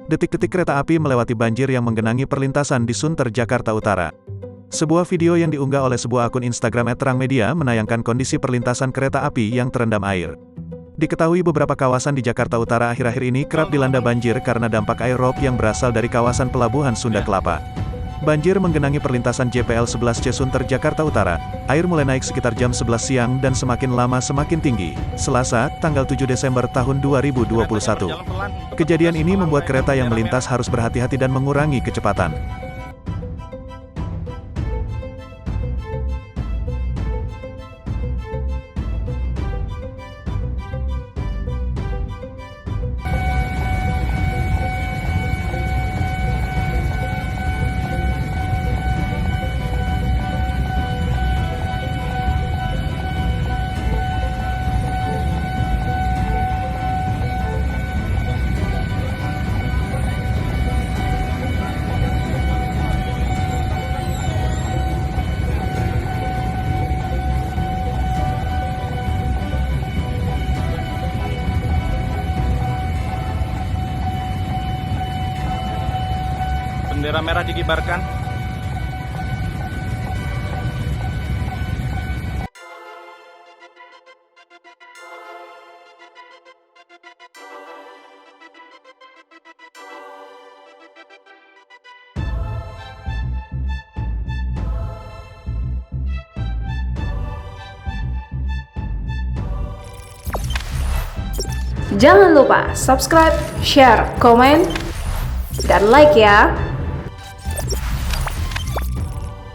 Detik-detik kereta api melewati banjir yang menggenangi perlintasan di Sunter, Jakarta Utara. Sebuah video yang diunggah oleh sebuah akun Instagram @terangmedia menayangkan kondisi perlintasan kereta api yang terendam air. Diketahui beberapa kawasan di Jakarta Utara akhir-akhir ini kerap dilanda banjir karena dampak air rob yang berasal dari kawasan pelabuhan Sunda Kelapa. Banjir menggenangi perlintasan JPL 11C Sunter, Jakarta Utara. Air mulai naik sekitar jam 11 siang dan semakin lama semakin tinggi. Selasa, tanggal 7 Desember tahun 2021. Kejadian ini membuat kereta yang melintas harus berhati-hati dan mengurangi kecepatan. Bendera merah dikibarkan. Jangan lupa subscribe, share, komen, dan like ya.